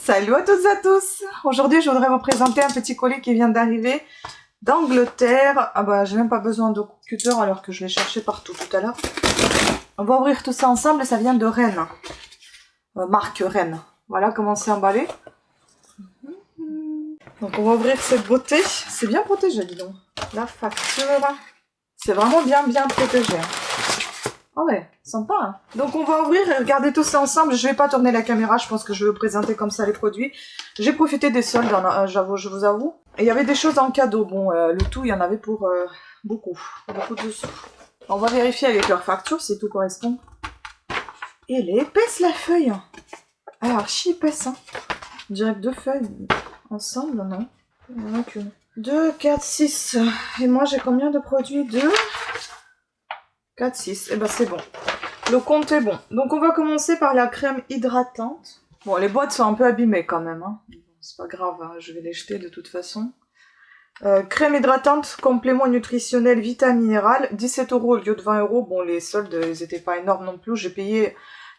Salut à toutes et à tous. Aujourd'hui, je voudrais vous présenter un petit colis qui vient d'arriver d'Angleterre. Ah bah, j'ai même pas besoin de cutter alors que je l'ai cherché partout tout à l'heure. On va ouvrir tout ça ensemble et ça vient de Rennes. Marque Rennes. Voilà comment c'est emballé. Donc on va ouvrir cette beauté. C'est bien protégé, dis donc. La facture. C'est vraiment bien protégé. Ah ouais, sympa hein. Donc on va ouvrir et regarder tout ça ensemble. Je vais pas tourner la caméra, je pense que je vais vous présenter comme ça les produits. J'ai profité des soldes, j'avoue, je vous avoue. Et il y avait des choses en cadeau. Bon, le tout, il y en avait pour beaucoup de sous. On va vérifier avec leur facture si tout correspond. Et elle est épaisse la feuille. Elle est archi épaisse. Hein. On dirait que deux feuilles ensemble, non? Il n'y en a qu'une. 2, 4, 6. Et moi j'ai combien de produits? 2, 4, 6. Et ben c'est bon. Le compte est bon. Donc on va commencer par la crème hydratante. Bon, les boîtes sont un peu abîmées quand même. Hein. C'est pas grave, hein. Je vais les jeter de toute façon. Crème hydratante, complément nutritionnel, vitamine minérale, 17 € au lieu de 20 €. Bon, les soldes, ils étaient pas énormes non plus. J'ai payé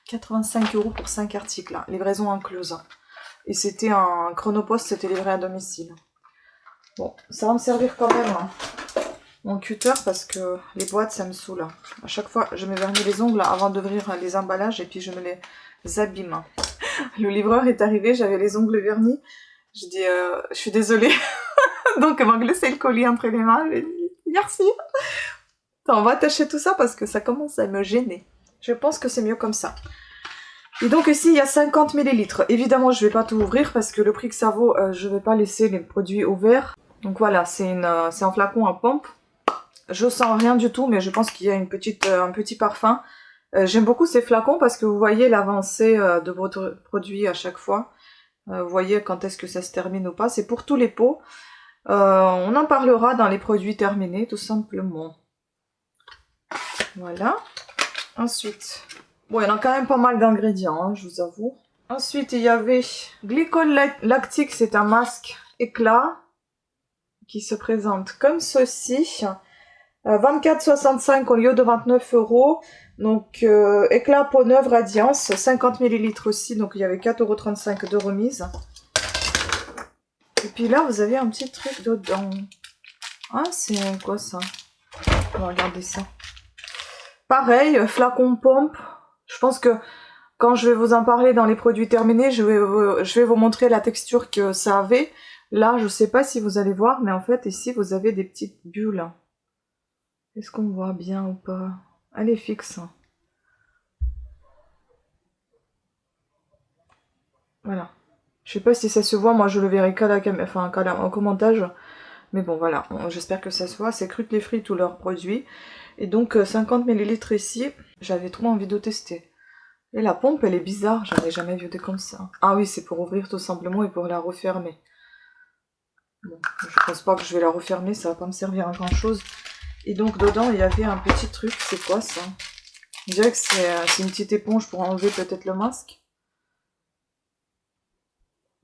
85 € pour 5 articles. Hein. Livraison incluse. Et c'était un chronopost, c'était livré à domicile. Bon, ça va me servir quand même. Hein. Mon cutter parce que les boîtes ça me saoule. À chaque fois je me vernis les ongles avant d'ouvrir les emballages et puis je me les abîme. Le livreur est arrivé, j'avais les ongles vernis. Je dis je suis désolée. Donc elle m'a glissé le colis entre les mains. Je dis merci. Attends, on va attacher tout ça parce que ça commence à me gêner. Je pense que c'est mieux comme ça. Et donc ici il y a 50 ml. Évidemment je vais pas tout ouvrir parce que le prix que ça vaut, je vais pas laisser les produits ouverts. Donc voilà, c'est un flacon à pompe. Je sens rien du tout, mais je pense qu'il y a un petit parfum. J'aime beaucoup ces flacons parce que vous voyez l'avancée de votre produit à chaque fois. Vous voyez quand est-ce que ça se termine ou pas. C'est pour tous les pots. On en parlera dans les produits terminés, tout simplement. Voilà. Ensuite, bon, il y en a quand même pas mal d'ingrédients, hein, je vous avoue. Ensuite, il y avait glycol lactique, c'est un masque éclat qui se présente comme ceci. 24,65 au lieu de 29 €. Donc, éclat peau neuve radiance, 50 ml aussi. Donc, il y avait 4,35 € de remise. Et puis là, vous avez un petit truc dedans. Ah, c'est quoi ça? On va regarder ça. Pareil, flacon pompe. Je pense que quand je vais vous en parler dans les produits terminés, je vais vous montrer la texture que ça avait. Là, je sais pas si vous allez voir, mais en fait, ici, vous avez des petites bulles. Est-ce qu'on voit bien ou pas? Elle est fixe. Voilà. Je sais pas si ça se voit, moi je le verrai qu'à la caméra, enfin au commentage. Mais bon voilà, j'espère que ça se voit. C'est Crut les frites tous leurs produits. Et donc 50 ml ici. J'avais trop envie de tester. Et la pompe elle est bizarre, j'en ai jamais vu des comme ça. Ah oui, c'est pour ouvrir tout simplement et pour la refermer. Bon, je pense pas que je vais la refermer, ça va pas me servir à grand chose. Et donc dedans il y avait un petit truc, c'est quoi ça? Je dirais que c'est une petite éponge pour enlever peut-être le masque.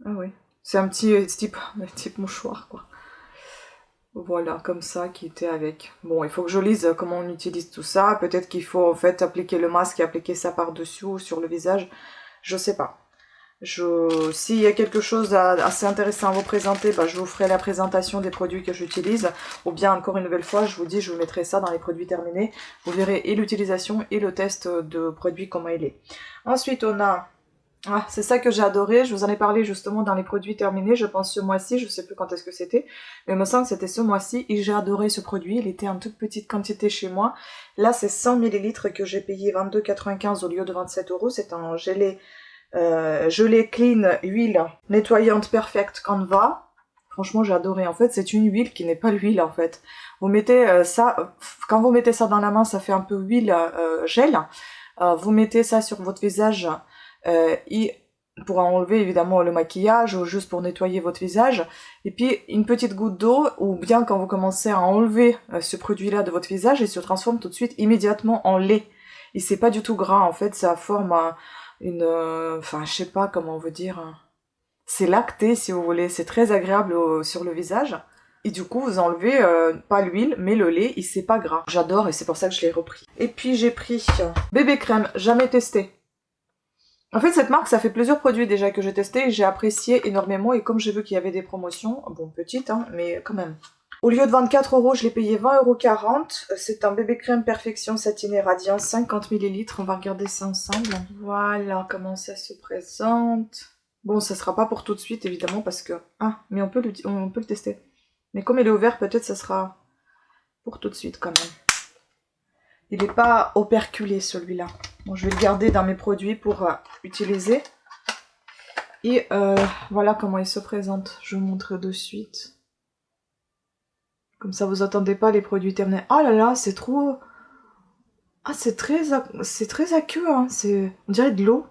Ah oui, c'est un petit type mouchoir quoi. Voilà, comme ça qui était avec. Bon, il faut que je lise comment on utilise tout ça. Peut-être qu'il faut en fait appliquer le masque et appliquer ça par-dessus ou sur le visage. Je sais pas. S'il y a quelque chose d'assez intéressant à vous présenter, bah, je vous ferai la présentation des produits que j'utilise. Ou bien, encore une nouvelle fois, je vous dis, je vous mettrai ça dans les produits terminés. Vous verrez et l'utilisation et le test de produit, comment il est. Ensuite, on a... Ah, c'est ça que j'ai adoré. Je vous en ai parlé justement dans les produits terminés. Je pense ce mois-ci, je sais plus quand est-ce que c'était. Mais il me semble que c'était ce mois-ci et j'ai adoré ce produit. Il était en toute petite quantité chez moi. Là, c'est 100 ml que j'ai payé 22,95 € au lieu de 27 €. C'est un gelé clean huile nettoyante perfect Canva. Franchement j'ai adoré. En fait c'est une huile qui n'est pas l'huile en fait. Vous mettez ça, quand vous mettez ça dans la main ça fait un peu huile gel. Vous mettez ça sur votre visage pour enlever évidemment le maquillage ou juste pour nettoyer votre visage. Et puis une petite goutte d'eau ou bien quand vous commencez à enlever ce produit là de votre visage il se transforme tout de suite immédiatement en lait. Et c'est pas du tout gras en fait, ça forme enfin je sais pas comment vous dire, c'est lacté si vous voulez, c'est très agréable sur le visage et du coup vous enlevez pas l'huile mais le lait et c'est pas gras. J'adore et c'est pour ça que je l'ai repris. Et puis j'ai pris bébé crème, jamais testé. En fait, cette marque, ça fait plusieurs produits déjà que j'ai testé et j'ai apprécié énormément. Et comme j'ai vu qu'il y avait des promotions, bon, petites, hein, mais quand même. Au lieu de 24 €, je l'ai payé 20,40 €. C'est un bébé crème perfection satiné radiant 50 ml. On va regarder ça ensemble. Voilà comment ça se présente. Bon, ça sera pas pour tout de suite, évidemment, parce que... Ah, mais on peut le tester. Mais comme il est ouvert, peut-être ça sera pour tout de suite quand même. Il n'est pas operculé celui-là. Bon, je vais le garder dans mes produits pour utiliser. Et voilà comment il se présente. Je vous montre de suite. Comme ça, vous attendez pas les produits terminés. Oh là là, c'est trop... Ah, c'est très aqueux, hein. On dirait de l'eau.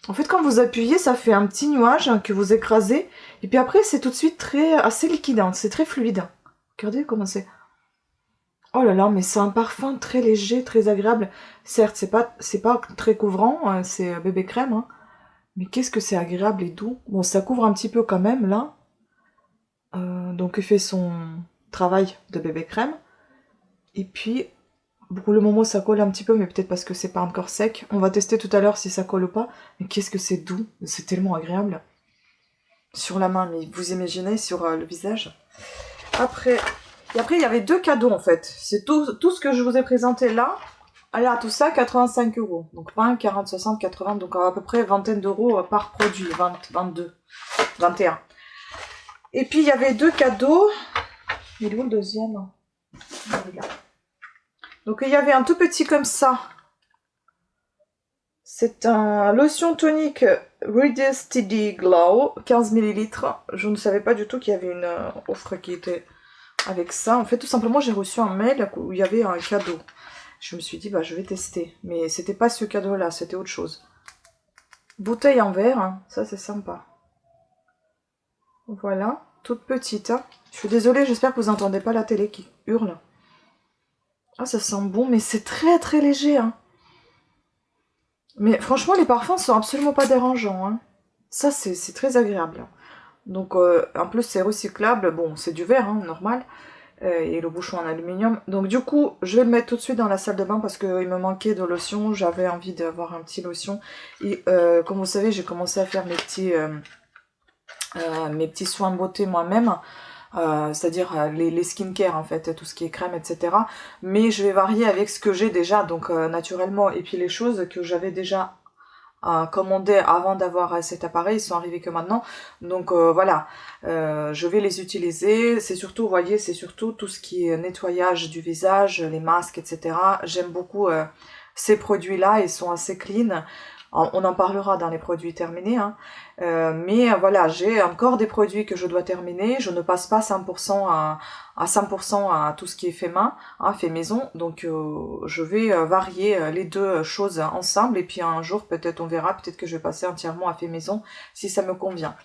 En fait, quand vous appuyez, ça fait un petit nuage hein, que vous écrasez. Et puis après, c'est tout de suite assez liquide. Hein. C'est très fluide. Regardez comment c'est... Oh là là, mais c'est un parfum très léger, très agréable. Certes, c'est pas très couvrant, hein, c'est bébé crème, hein, mais qu'est-ce que c'est agréable et doux. Bon, ça couvre un petit peu quand même, là. Donc, il fait son travail de bébé crème. Et puis, pour le moment, ça colle un petit peu, mais peut-être parce que c'est pas encore sec. On va tester tout à l'heure si ça colle ou pas. Mais qu'est-ce que c'est doux, c'est tellement agréable. Sur la main, mais vous imaginez sur le visage. Après, il y avait 2 cadeaux en fait. C'est tout ce que je vous ai présenté là. Là, tout ça, 85 €. Donc 20, 40, 60, 80, donc à peu près vingtaine d'euros par produit. 20, 22, 21. Et puis il y avait 2 cadeaux. Il est où le deuxième? Donc il y avait un tout petit comme ça. C'est un lotion tonique Radiant Steady Glow, 15 ml. Je ne savais pas du tout qu'il y avait une offre qui était avec ça. En fait, tout simplement, j'ai reçu un mail où il y avait un cadeau. Je me suis dit, bah, je vais tester. Mais c'était pas ce cadeau-là, c'était autre chose. Bouteille en verre, hein. Ça c'est sympa. Voilà, toute petite. Hein. Je suis désolée, j'espère que vous n'entendez pas la télé qui hurle. Ah, ça sent bon, mais c'est très très léger. Hein. Mais franchement, les parfums sont absolument pas dérangeants. Hein. Ça, c'est très agréable. Donc, en plus, c'est recyclable. Bon, c'est du verre, hein, normal. Et le bouchon en aluminium. Donc, du coup, je vais le mettre tout de suite dans la salle de bain parce qu'il me manquait de lotion. J'avais envie d'avoir un petit lotion. Et comme vous savez, j'ai commencé à faire mes petits soins de beauté moi-même. C'est-à-dire les skincare en fait, tout ce qui est crème, etc. Mais je vais varier avec ce que j'ai déjà, donc naturellement. Et puis les choses que j'avais déjà commandées avant d'avoir cet appareil, ils sont arrivés que maintenant. Donc voilà, je vais les utiliser. C'est surtout, vous voyez, c'est surtout tout ce qui est nettoyage du visage, les masques, etc. J'aime beaucoup ces produits-là, ils sont assez clean. On en parlera dans les produits terminés, hein. Mais voilà, j'ai encore des produits que je dois terminer. Je ne passe pas 100% à 100% à tout ce qui est fait main, hein, fait maison. Donc je vais varier les deux choses ensemble. Et puis un jour, peut-être on verra, peut-être que je vais passer entièrement à fait maison si ça me convient.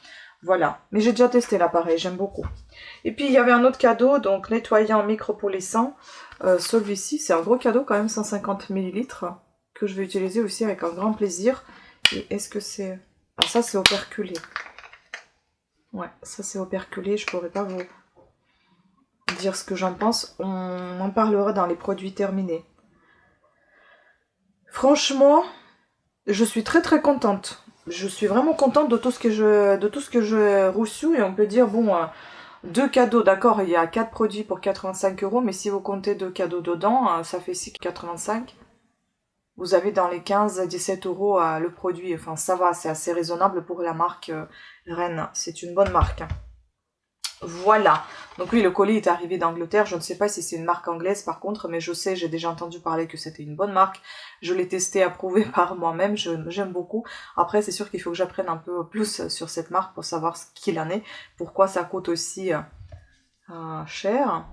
Voilà, mais j'ai déjà testé l'appareil, j'aime beaucoup. Et puis il y avait un autre cadeau, donc nettoyant micropolissant. Celui-ci, c'est un gros cadeau quand même, 150 ml. Que je vais utiliser aussi avec un grand plaisir. Et est-ce que c'est... Ah, ça c'est operculé. Ouais, ça c'est operculé, je pourrais pas vous dire ce que j'en pense. On en parlera dans les produits terminés. Franchement, je suis très très contente. Je suis vraiment contente de tout ce que j'ai reçu. Et on peut dire, bon, 2 cadeaux, d'accord, il y a 4 produits pour 85 €. Mais si vous comptez 2 cadeaux dedans, ça fait 6,85 €. Vous avez dans les 15-17 € le produit. Enfin, ça va, c'est assez raisonnable pour la marque Rennes. C'est une bonne marque. Voilà. Donc oui, le colis est arrivé d'Angleterre. Je ne sais pas si c'est une marque anglaise par contre, mais je sais, j'ai déjà entendu parler que c'était une bonne marque. Je l'ai testé, approuvé par moi-même. J'aime beaucoup. Après, c'est sûr qu'il faut que j'apprenne un peu plus sur cette marque pour savoir ce qu'il en est. Pourquoi ça coûte aussi cher.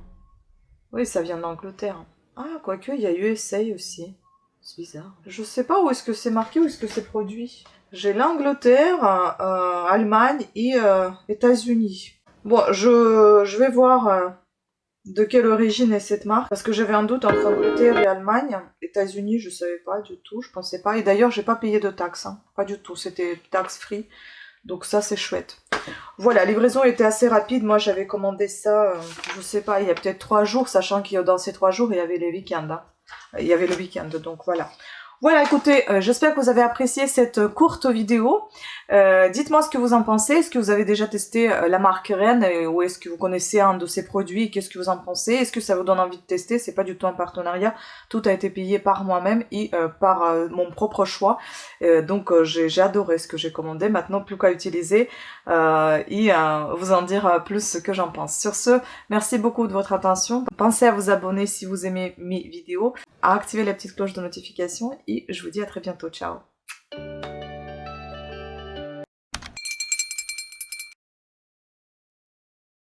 Oui, ça vient d'Angleterre. Ah, quoique, il y a USA aussi. C'est bizarre. Je sais pas où est-ce que c'est marqué, où est-ce que c'est produit. J'ai l'Angleterre, Allemagne et États-Unis. Bon, je vais voir de quelle origine est cette marque. Parce que j'avais un doute entre Angleterre et Allemagne. États-Unis, je savais pas du tout, je pensais pas. Et d'ailleurs, j'ai pas payé de taxes, hein. Pas du tout, c'était tax free. Donc ça, c'est chouette. Voilà, la livraison était assez rapide. Moi, j'avais commandé ça, je sais pas, il y a peut-être 3 jours, sachant que dans ces 3 jours, il y avait les week-ends. Hein. Il y avait le week-end, donc voilà. Voilà, écoutez, j'espère que vous avez apprécié cette courte vidéo. Dites-moi ce que vous en pensez. Est-ce que vous avez déjà testé la marque Ren ou est-ce que vous connaissez un de ses produits? Qu'est-ce que vous en pensez? Est-ce que ça vous donne envie de tester? C'est pas du tout un partenariat. Tout a été payé par moi-même et par mon propre choix. Donc j'ai adoré ce que j'ai commandé. Maintenant, plus qu'à utiliser et vous en dire plus ce que j'en pense. Sur ce, merci beaucoup de votre attention. Pensez à vous abonner si vous aimez mes vidéos, à activer la petite cloche de notification et je vous dis à très bientôt. Ciao!